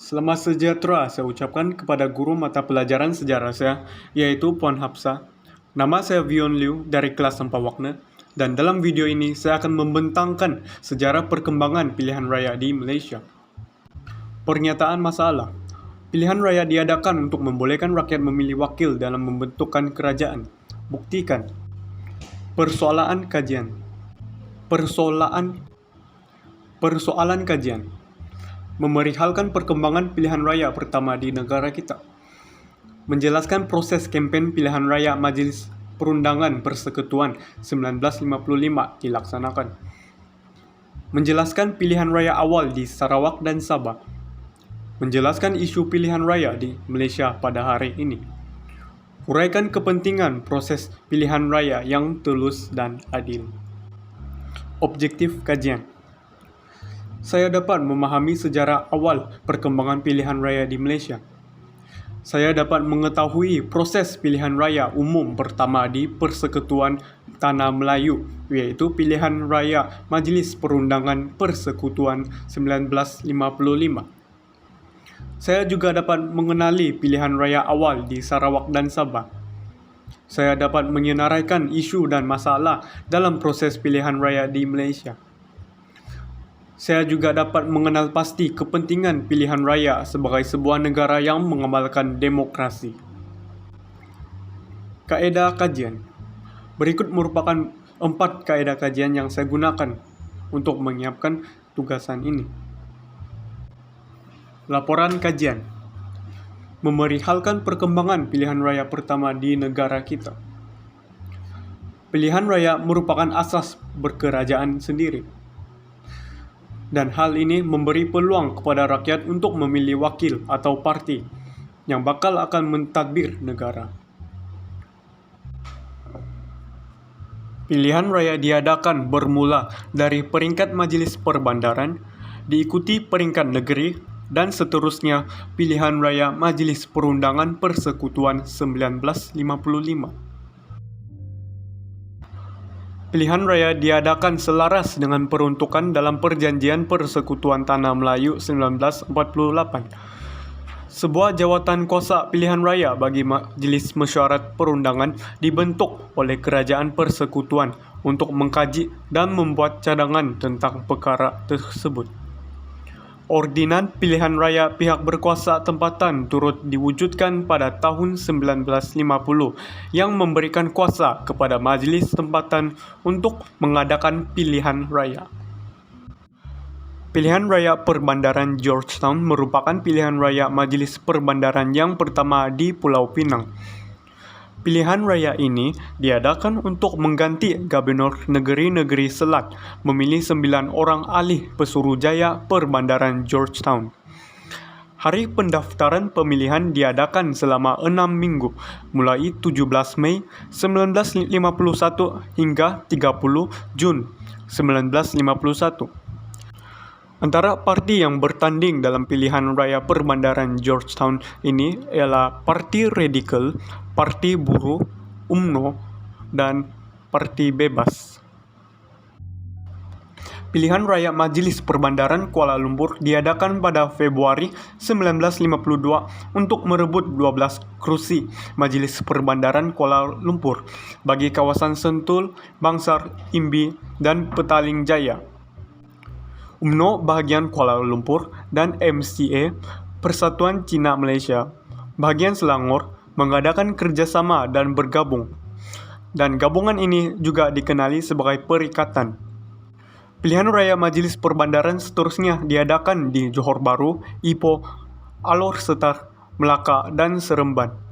Selamat sejahtera saya ucapkan kepada guru mata pelajaran sejarah saya, yaitu Puan Hapsa. Nama saya Vion Liu dari kelas Sampawakna, dan dalam video ini saya akan membentangkan sejarah perkembangan pilihan raya di Malaysia. Pernyataan masalah. Pilihan raya diadakan untuk membolehkan rakyat memilih wakil dalam membentukkan kerajaan. Buktikan. Persoalan kajian. Persoalan kajian. Memerihalkan perkembangan pilihan raya pertama di negara kita. Menjelaskan proses kempen pilihan raya Majelis Perundangan Persekutuan 1955 dilaksanakan. Menjelaskan pilihan raya awal di Sarawak dan Sabah. Menjelaskan isu pilihan raya di Malaysia pada hari ini. Uraikan kepentingan proses pilihan raya yang tulus dan adil. Objektif kajian. Saya dapat memahami sejarah awal perkembangan pilihan raya di Malaysia. Saya dapat mengetahui proses pilihan raya umum pertama di Persekutuan Tanah Melayu, yaitu pilihan raya Majlis Perundangan Persekutuan 1955. Saya juga dapat mengenali pilihan raya awal di Sarawak dan Sabah. Saya dapat menyenaraikan isu dan masalah dalam proses pilihan raya di Malaysia. Saya juga dapat mengenal pasti kepentingan pilihan raya sebagai sebuah negara yang mengamalkan demokrasi. Kaedah kajian. Berikut merupakan 4 kaedah kajian yang saya gunakan untuk menyiapkan tugasan ini. Laporan kajian. Memerihalkan perkembangan pilihan raya pertama di negara kita. Pilihan raya merupakan asas berkerajaan sendiri. Dan hal ini memberi peluang kepada rakyat untuk memilih wakil atau parti yang bakal akan mentadbir negara. Pilihan raya diadakan bermula dari peringkat Majlis Perbandaran, diikuti peringkat negeri, dan seterusnya pilihan raya Majlis Perundangan Persekutuan 1955. Pilihan raya diadakan selaras dengan peruntukan dalam Perjanjian Persekutuan Tanah Melayu 1948. Sebuah jawatan kuasa pilihan raya bagi Majlis Mesyuarat Perundangan dibentuk oleh Kerajaan Persekutuan untuk mengkaji dan membuat cadangan tentang perkara tersebut. Ordinan pilihan raya pihak berkuasa tempatan turut diwujudkan pada tahun 1950 yang memberikan kuasa kepada majlis tempatan untuk mengadakan pilihan raya. Pilihan raya Perbandaran George Town merupakan pilihan raya majlis perbandaran yang pertama di Pulau Pinang. Pilihan raya ini diadakan untuk mengganti Gubernur Negeri-Negeri Selat memilih 9 orang ahli Pesuruhjaya Perbandaran George Town. Hari pendaftaran pemilihan diadakan selama 6 minggu, mulai 17 Mei 1951 hingga 30 Jun 1951. Antara parti yang bertanding dalam pilihan raya Perbandaran George Town ini ialah Parti Radikal, Parti Buruh, UMNO, dan Parti Bebas. Pilihan raya Majlis Perbandaran Kuala Lumpur diadakan pada Februari 1952 untuk merebut 12 kerusi Majlis Perbandaran Kuala Lumpur bagi kawasan Sentul, Bangsar, Imbi, dan Petaling Jaya. UMNO bahagian Kuala Lumpur dan MCA Persatuan Cina Malaysia bahagian Selangor mengadakan kerjasama dan bergabung, dan gabungan ini juga dikenali sebagai perikatan. Pilihan raya Majlis Perbandaran seterusnya diadakan di Johor Bahru, Ipoh, Alor Setar, Melaka, dan Seremban.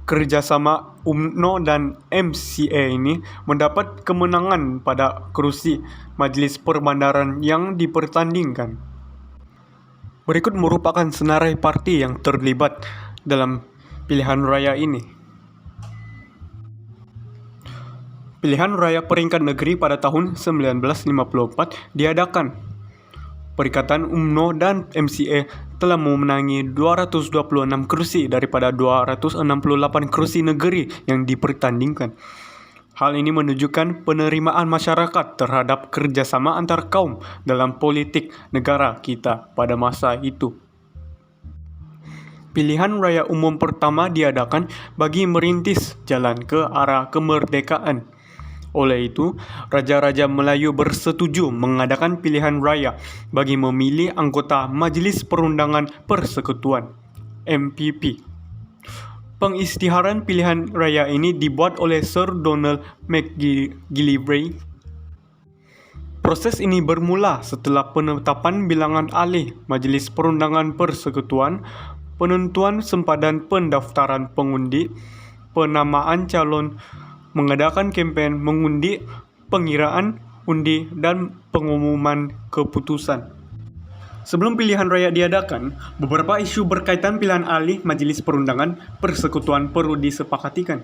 Kerjasama UMNO dan MCA ini mendapat kemenangan pada kerusi Majlis Perbandaran yang dipertandingkan. Berikut merupakan senarai parti yang terlibat dalam pilihan raya ini. Pilihan raya peringkat negeri pada tahun 1954 diadakan. Perikatan UMNO dan MCA telah memenangi 226 kursi daripada 268 kursi negeri yang dipertandingkan. Hal ini menunjukkan penerimaan masyarakat terhadap kerjasama antar kaum dalam politik negara kita pada masa itu. Pilihan raya umum pertama diadakan bagi merintis jalan ke arah kemerdekaan. Oleh itu, Raja-Raja Melayu bersetuju mengadakan pilihan raya bagi memilih anggota Majelis Perundangan Persekutuan (MPP). Pengisytiharan pilihan raya ini dibuat oleh Sir Donald McGillivray. Proses ini bermula setelah penetapan bilangan alih Majelis Perundangan Persekutuan, penentuan sempadan pendaftaran pengundi, penamaan calon, mengadakan kempen mengundi, pengiraan undi, dan pengumuman keputusan. Sebelum pilihan raya diadakan, beberapa isu berkaitan pilihan alih Majelis Perundangan Persekutuan perlu disepakatikan.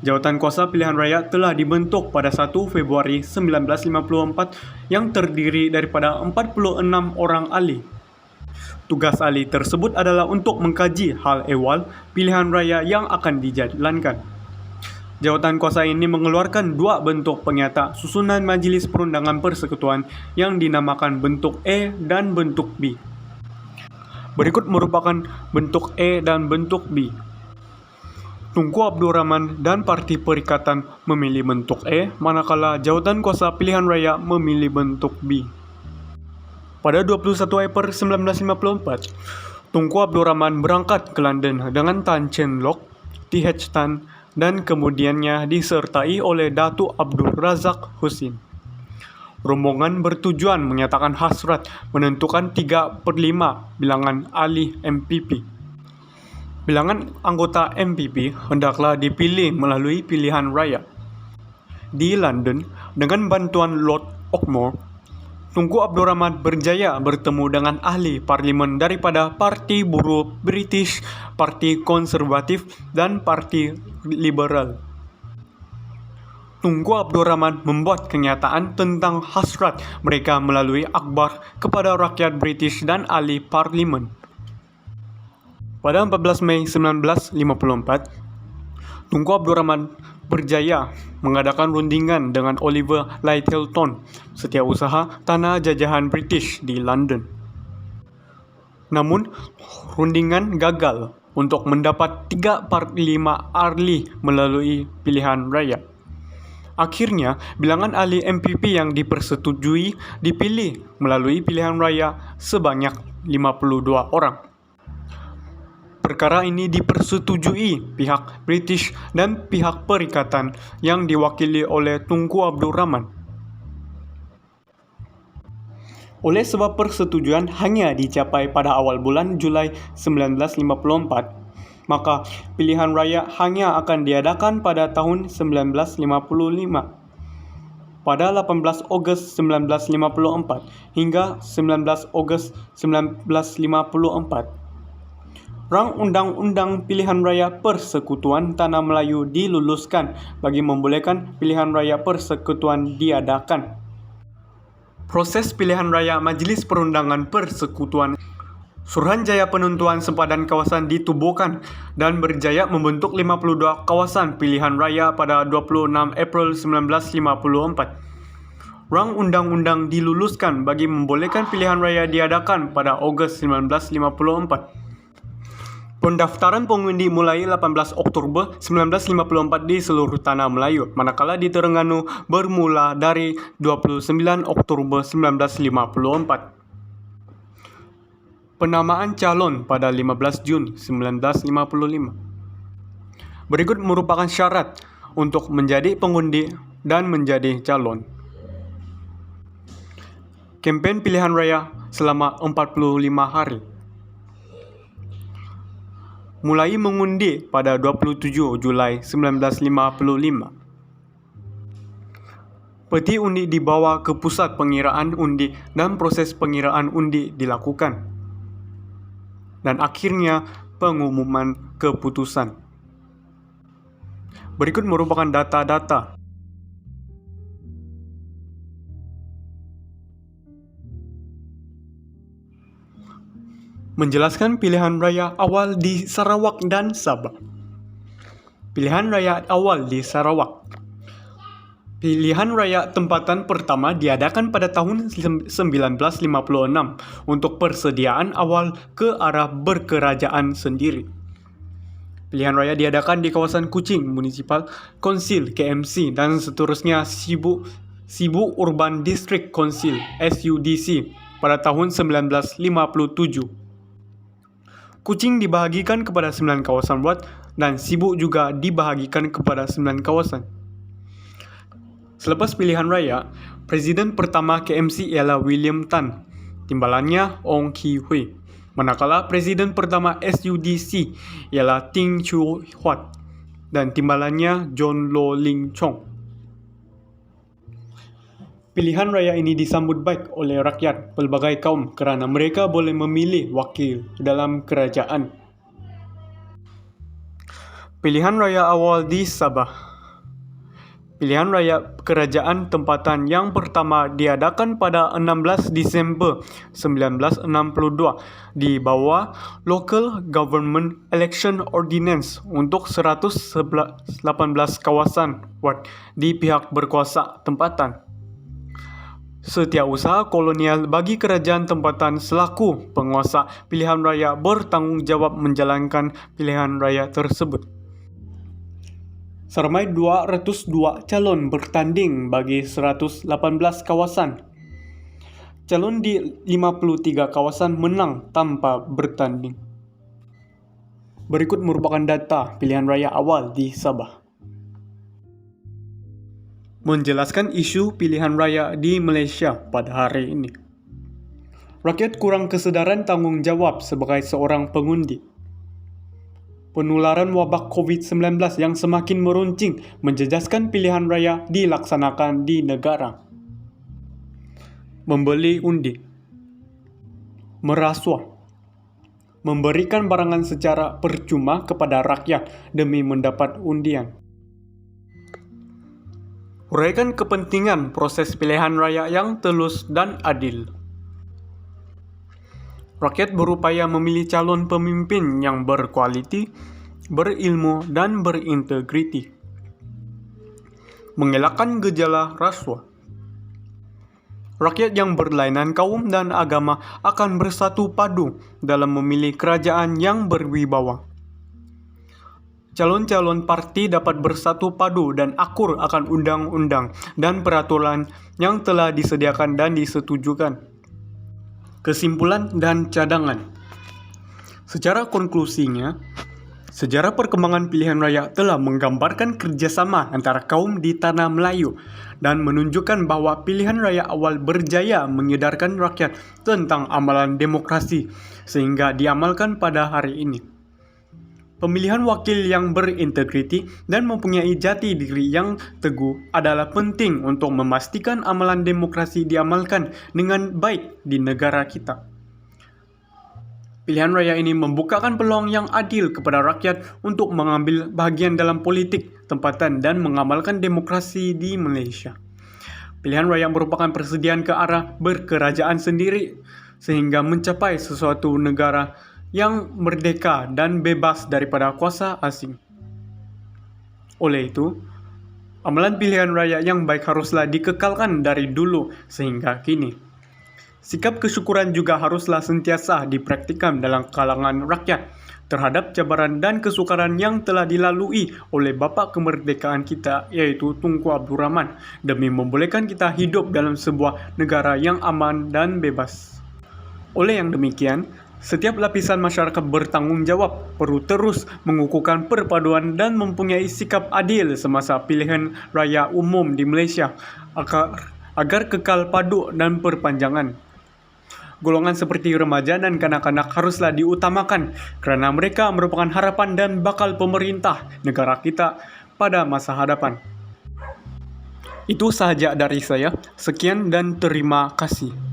Jawatan kuasa pilihan raya telah dibentuk pada 1 Februari 1954 yang terdiri daripada 46 orang ahli. Tugas ahli tersebut adalah untuk mengkaji hal ehwal pilihan raya yang akan dijalankan. Jawatan kuasa ini mengeluarkan dua bentuk penyata susunan Majelis Perundangan Persekutuan yang dinamakan bentuk E dan bentuk B. Berikut merupakan bentuk E dan bentuk B. Tunku Abdul Rahman dan Parti Perikatan memilih bentuk E, manakala jawatan kuasa pilihan raya memilih bentuk B. Pada 21 April 1954, Tunku Abdul Rahman berangkat ke London dengan Tan Cheng Lock, T.H. Tan, dan kemudiannya disertai oleh Datuk Abdul Razak Husin. Rombongan bertujuan menyatakan hasrat menentukan 3/5 bilangan ahli MPP. Bilangan anggota MPP hendaklah dipilih melalui pilihan raya. Di London, dengan bantuan Lord Ockmore, Tunku Abdul Rahman berjaya bertemu dengan ahli parlimen daripada Parti Buruh British, Parti Konservatif, dan Parti Liberal. Tunku Abdul Rahman membuat kenyataan tentang hasrat mereka melalui akhbar kepada rakyat British dan ahli parlimen. Pada 14 Mei 1954, Tunku Abdul Rahman berjaya mengadakan rundingan dengan Oliver Lyttelton, setiausaha tanah jajahan British di London. Namun, rundingan gagal untuk mendapat 3/5 ahli melalui pilihan raya. Akhirnya, bilangan ahli MPP yang dipersetujui dipilih melalui pilihan raya sebanyak 52 orang. Perkara ini dipersetujui pihak British dan pihak Perikatan yang diwakili oleh Tunku Abdul Rahman. Oleh sebab persetujuan hanya dicapai pada awal bulan Julai 1954, maka pilihan raya hanya akan diadakan pada tahun 1955. Pada 18 Ogos 1954 hingga 19 Ogos 1954, Rang Undang-Undang Pilihan Raya Persekutuan Tanah Melayu diluluskan bagi membolehkan pilihan raya persekutuan diadakan. Proses pilihan raya Majelis Perundangan Persekutuan, Suruhanjaya penentuan sempadan kawasan ditubuhkan dan berjaya membentuk 52 kawasan pilihan raya pada 26 April 1954. Rang Undang-Undang diluluskan bagi membolehkan pilihan raya diadakan pada Ogos 1954. Pendaftaran pengundi mulai 18 Oktober 1954 di seluruh tanah Melayu, manakala di Terengganu bermula dari 29 Oktober 1954. Penamaan calon pada 15 Jun 1955. Berikut merupakan syarat untuk menjadi pengundi dan menjadi calon. Kempen pilihan raya selama 45 hari. Mulai mengundi pada 27 Julai 1955. Peti undi dibawa ke pusat pengiraan undi dan proses pengiraan undi dilakukan. Dan akhirnya pengumuman keputusan. Berikut merupakan data-data. Menjelaskan pilihan raya awal di Sarawak dan Sabah. Pilihan raya awal di Sarawak. Pilihan raya tempatan pertama diadakan pada tahun 1956 untuk persediaan awal ke arah berkerajaan sendiri. Pilihan raya diadakan di kawasan Kuching Municipal Council (KMC) dan seterusnya Sibu Urban District Council (SUDC) pada tahun 1957. Kuching dibahagikan kepada 9 kawasan ward dan Sibu juga dibahagikan kepada 9 kawasan. Selepas pilihan raya, Presiden pertama KMC ialah William Tan, timbalannya Ong Ki Hui. Manakala Presiden pertama SUDC ialah Ting Chu Huat dan timbalannya John Lo Ling Chong. Pilihan raya ini disambut baik oleh rakyat pelbagai kaum kerana mereka boleh memilih wakil dalam kerajaan. Pilihan raya awal di Sabah. Pilihan raya kerajaan tempatan yang pertama diadakan pada 16 Disember 1962 di bawah Local Government Election Ordinance untuk 118 kawasan ward di pihak berkuasa tempatan. Setiausaha kolonial bagi kerajaan tempatan selaku penguasa pilihan raya bertanggungjawab menjalankan pilihan raya tersebut. Seramai 202 calon bertanding bagi 118 kawasan. Calon di 53 kawasan menang tanpa bertanding. Berikut merupakan data pilihan raya awal di Sabah. Menjelaskan isu pilihan raya di Malaysia pada hari ini. Rakyat kurang kesedaran tanggungjawab sebagai seorang pengundi. Penularan wabak COVID-19 yang semakin meruncing menjejaskan pilihan raya dilaksanakan di negara. Membeli undi. Merasuah. Memberikan barangan secara percuma kepada rakyat demi mendapat undian. Uraikan kepentingan proses pilihan raya yang telus dan adil. Rakyat berupaya memilih calon pemimpin yang berkualiti, berilmu, dan berintegriti. Mengelakkan gejala rasuah. Rakyat yang berlainan kaum dan agama akan bersatu padu dalam memilih kerajaan yang berwibawa. Calon-calon parti dapat bersatu padu dan akur akan undang-undang dan peraturan yang telah disediakan dan disetujukan. Kesimpulan dan cadangan. Secara konklusinya, sejarah perkembangan pilihan raya telah menggambarkan kerjasama antara kaum di tanah Melayu dan menunjukkan bahawa pilihan raya awal berjaya mengedarkan rakyat tentang amalan demokrasi sehingga diamalkan pada hari ini. Pemilihan wakil yang berintegriti dan mempunyai jati diri yang teguh adalah penting untuk memastikan amalan demokrasi diamalkan dengan baik di negara kita. Pilihan raya ini membukakan peluang yang adil kepada rakyat untuk mengambil bahagian dalam politik tempatan dan mengamalkan demokrasi di Malaysia. Pilihan raya merupakan persediaan ke arah berkerajaan sendiri sehingga mencapai sesuatu negara yang merdeka dan bebas daripada kuasa asing. Oleh itu, amalan pilihan raya yang baik haruslah dikekalkan dari dulu sehingga kini. Sikap kesyukuran juga haruslah sentiasa dipraktikkan dalam kalangan rakyat terhadap cabaran dan kesukaran yang telah dilalui oleh bapa kemerdekaan kita iaitu Tunku Abdul Rahman demi membolehkan kita hidup dalam sebuah negara yang aman dan bebas. Oleh yang demikian, setiap lapisan masyarakat bertanggungjawab perlu terus mengukuhkan perpaduan dan mempunyai sikap adil semasa pilihan raya umum di Malaysia agar kekal padu dan perpanjangan. Golongan seperti remaja dan kanak-kanak haruslah diutamakan kerana mereka merupakan harapan dan bakal pemerintah negara kita pada masa hadapan. Itu sahaja dari saya. Sekian dan terima kasih.